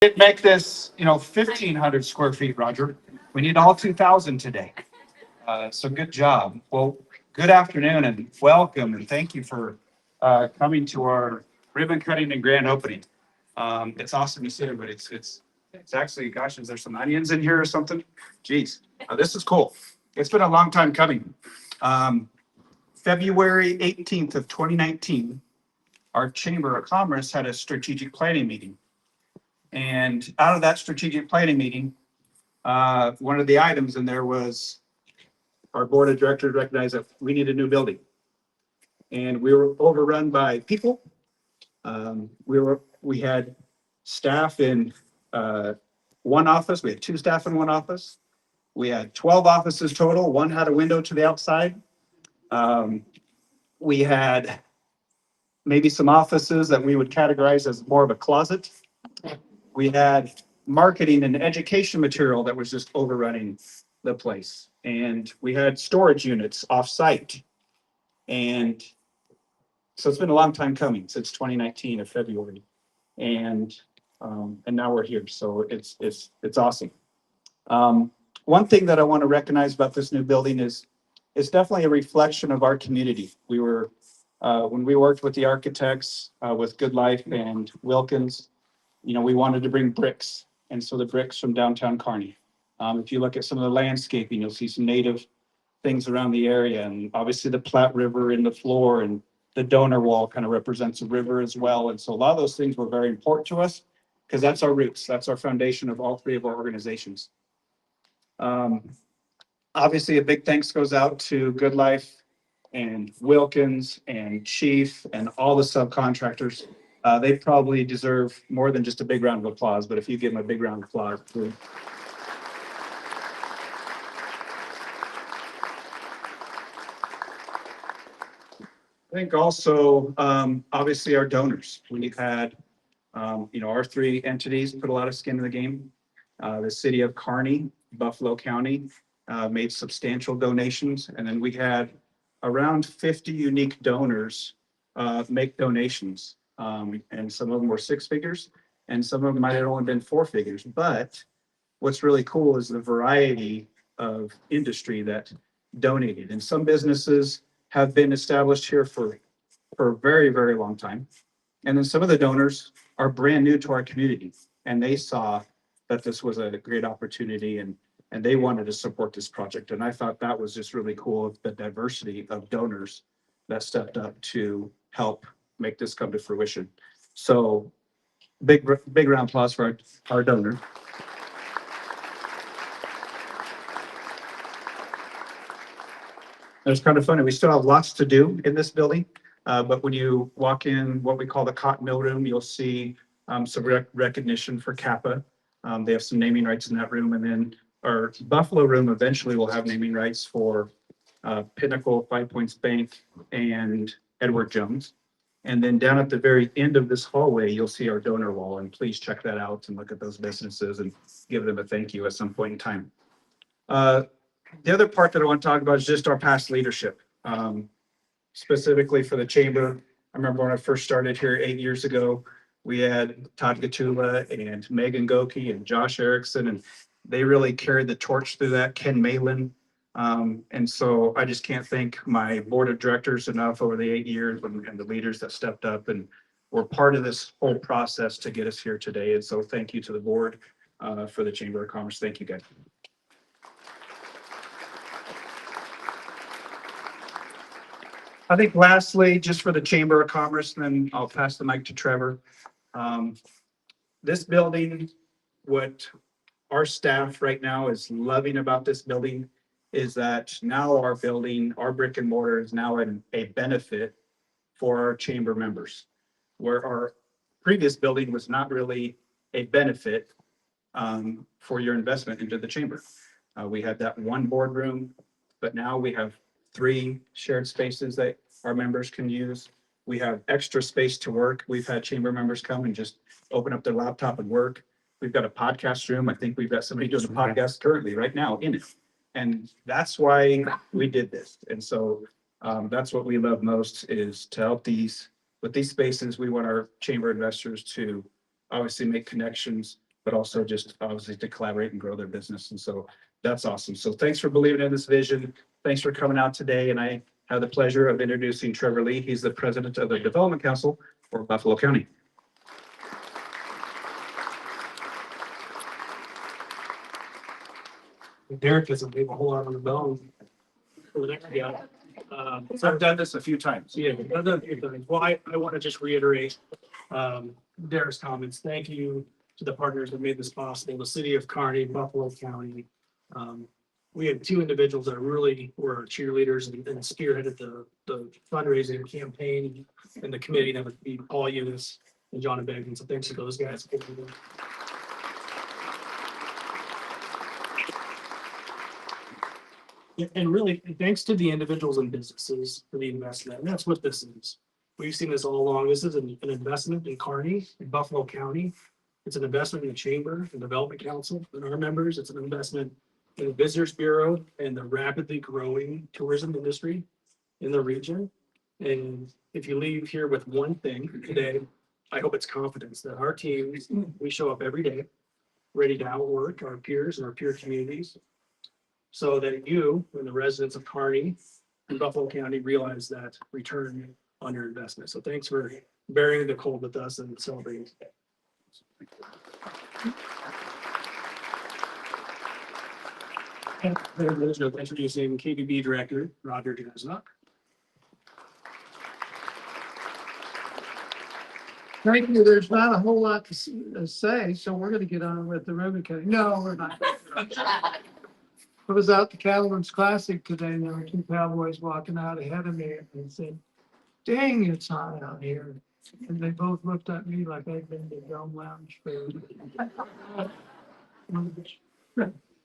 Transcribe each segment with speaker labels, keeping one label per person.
Speaker 1: Did make this, 1,500 square feet, Roger. We need all 2,000 today. So good job. Well, good afternoon and welcome and thank you for coming to our ribbon cutting and grand opening. It's awesome to see everybody. It's actually, gosh, is there some onions in here or something? Geez, this is cool. It's been a long time coming. Um, February 18th of 2019, our Chamber of Commerce had a strategic planning meeting. And out of that strategic planning meeting, one of the items in there was our board of directors recognized that we need a new building. And we were overrun by people. We had staff in one office. We had two staff in one office. We had 12 offices total. One had a window to the outside. We had maybe some offices that we would categorize as more of a closet. We had marketing and education material that was just overrunning the place. And we had storage units off-site. And so it's been a long time coming, since 2019 of February. And now we're here. So it's awesome. One thing that I want to recognize about this new building is it's definitely a reflection of our community. When we worked with the architects, with Good Life and Wilkins, we wanted to bring bricks. And so the bricks from downtown Kearney. If you look at some of the landscaping, you'll see some native things around the area. And obviously the Platte River in the floor and the donor wall kind of represents a river as well. And so a lot of those things were very important to us because that's our roots. That's our foundation of all three of our organizations. Obviously a big thanks goes out to Good Life and Wilkins and Chief and all the subcontractors. They probably deserve more than just a big round of applause, but if you give them a big round of applause, please. I think also, obviously our donors. We've had, our three entities put a lot of skin in the game. The city of Kearney, Buffalo County, made substantial donations. And then we had around 50 unique donors make donations. And some of them were six figures and some of them might have only been four figures. But what's really cool is the variety of industry that donated. And some businesses have been established here for a very, very long time. And then some of the donors are brand new to our community and they saw that this was a great opportunity and they wanted to support this project. And I thought that was just really cool, the diversity of donors that stepped up to help make this come to fruition. So big round of applause for our donors. It's kind of funny. We still have lots to do in this building. But when you walk in what we call the cotton mill room, you'll see some recognition for Kappa. They have some naming rights in that room. And then our Buffalo room eventually will have naming rights for Pinnacle, 5 Points Bank, and Edward Jones. And then down at the very end of this hallway, you'll see our donor wall. And please check that out and look at those businesses and give them a thank you at some point in time. The other part that I want to talk about is just our past leadership. Specifically for the chamber. I remember when I first started here 8 years ago, we had Todd Gatula and Megan Goki and Josh Erickson, and they really carried the torch through that, Ken Malin. And so I just can't thank my board of directors enough over the 8 years and the leaders that stepped up and were part of this whole process to get us here today. And so thank you to the board for the Chamber of Commerce. Thank you, guys. I think lastly, just for the Chamber of Commerce, and then I'll pass the mic to Trevor. This building, what our staff right now is loving about this building is that now our building, our brick and mortar is now a benefit for our chamber members. Where our previous building was not really a benefit for your investment into the chamber. We had that one boardroom, but now we have 3 shared spaces that our members can use. We have extra space to work. We've had chamber members come and just open up their laptop and work. We've got a podcast room. I think we've got somebody doing a podcast currently right now in it. And that's why we did this. And so that's what we love most is to help with these spaces. We want our chamber investors to obviously make connections but also just obviously to collaborate and grow their business. And so that's awesome. So thanks for believing in this vision. Thanks for coming out today. And I have the pleasure of introducing Trevor Lee. He's the president of the Development Council for Buffalo County.
Speaker 2: Derek doesn't leave a whole lot on the bone for the next guy.
Speaker 1: So I've done this a few times.
Speaker 2: Yeah, I've done a few things. Well, I want to just reiterate Derek's comments. Thank you to the partners that made this possible, the city of Kearney, Buffalo County. We had two individuals that really were cheerleaders and spearheaded the fundraising campaign and the committee. That would be all Eunice and John and Began. So thanks to those guys. And really, thanks to the individuals and businesses for the investment. And that's what this is. We've seen this all along. This is an investment in Kearney, in Buffalo County. It's an investment in the Chamber, the Development Council, and our members. It's an investment in the Visitors Bureau and the rapidly growing tourism industry in the region. And if you leave here with one thing today, I hope it's confidence that our teams, we show up every day, ready to outwork our peers and our peer communities, so that you and the residents of Kearney and Buffalo County realize that return on your investment. So thanks for bearing the cold with us and celebrating today. And there's no introducing KBB Director Roger Jasnock.
Speaker 3: Thank you. There's not a whole lot to say, so we're going to get on with the ribbon cutting. No, we're not. I was out to Cattleman's Classic today, and there were two cowboys walking out ahead of me, and they said, "Dang, it's hot out here." And they both looked at me like I'd been to Dome Lounge food.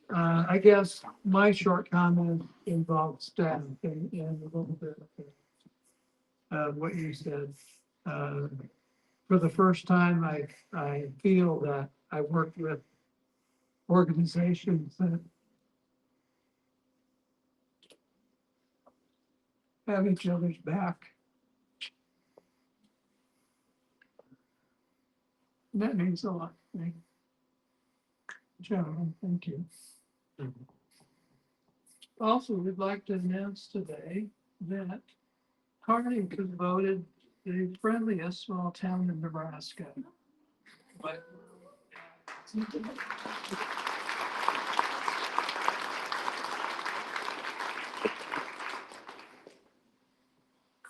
Speaker 3: I guess my short comment involves staff and a little bit of what you said. For the first time, I feel that I worked with organizations that have each other's back. And that means a lot to me. Gentlemen, thank you. Also, we'd like to announce today that Kearney was voted the friendliest small town in Nebraska. But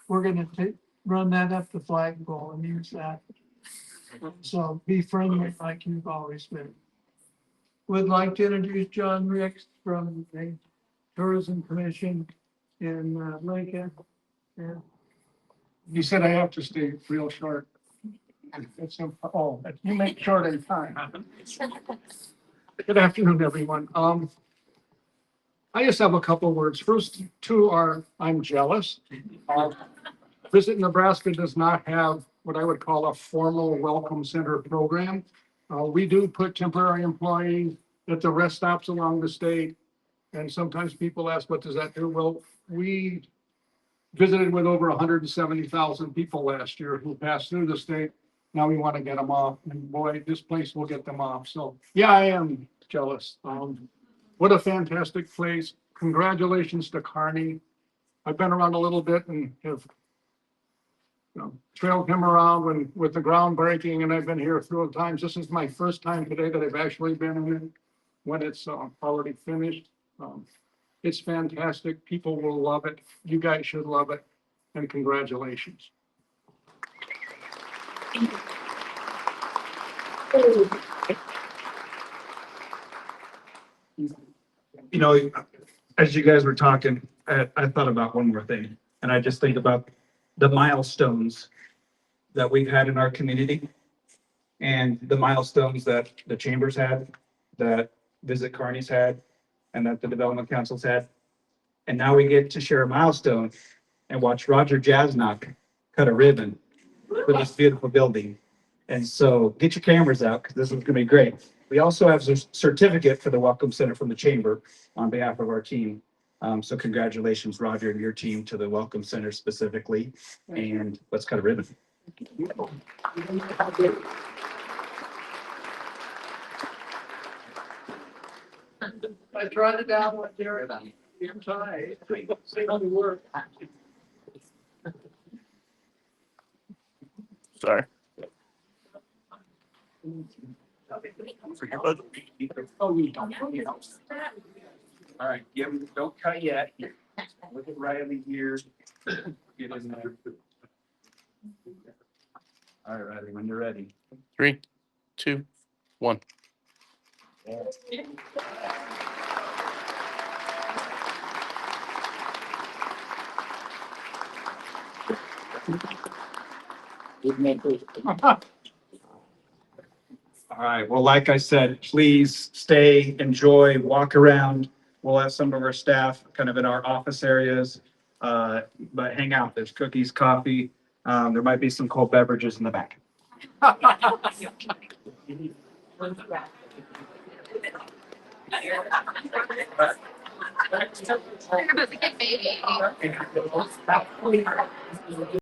Speaker 3: we're going to run that up the flagpole and use that. So be friendly like you've always been. Would like to introduce John Ricks from the Tourism Commission in Lincoln. Yeah.
Speaker 4: You said I have to stay real short. It's, oh, you make short in time. Good afternoon, everyone. I just have a couple of words. First two are, I'm jealous. Visit Nebraska does not have what I would call a formal welcome center program. We do put temporary employees at the rest stops along the state. And sometimes people ask, what does that do? Well, we visited with over 170,000 people last year who passed through the state. Now we want to get them off, and boy, this place will get them off. So yeah, I am jealous. What a fantastic place. Congratulations to Kearney. I've been around a little bit and have trailed him around with the groundbreaking, and I've been here a few times. This is my first time today that I've actually been in it when it's already finished. It's fantastic. People will love it. You guys should love it. And congratulations.
Speaker 1: You know, as you guys were talking, I thought about one more thing, and I just think about the milestones that we've had in our community and the milestones that the chambers had, that Visit Kearney's had, and that the Development Council's had. And now we get to share a milestone and watch Roger Jasnock cut a ribbon for this beautiful building. And so get your cameras out because this is going to be great. We also have a certificate for the Welcome Center from the Chamber on behalf of our team. So congratulations, Roger, and your team to the Welcome Center specifically. And let's cut a ribbon.
Speaker 3: I tried it out with Jared. You're tired. See how it works.
Speaker 4: Sorry.
Speaker 1: All right, don't cut yet. Look at Riley here. Get in there. All right, Riley, when you're ready.
Speaker 5: 3, 2, 1.
Speaker 1: All right, well, like I said, please stay, enjoy, walk around. We'll have some of our staff kind of in our office areas. But hang out, there's cookies, coffee. There might be some cold beverages in the back.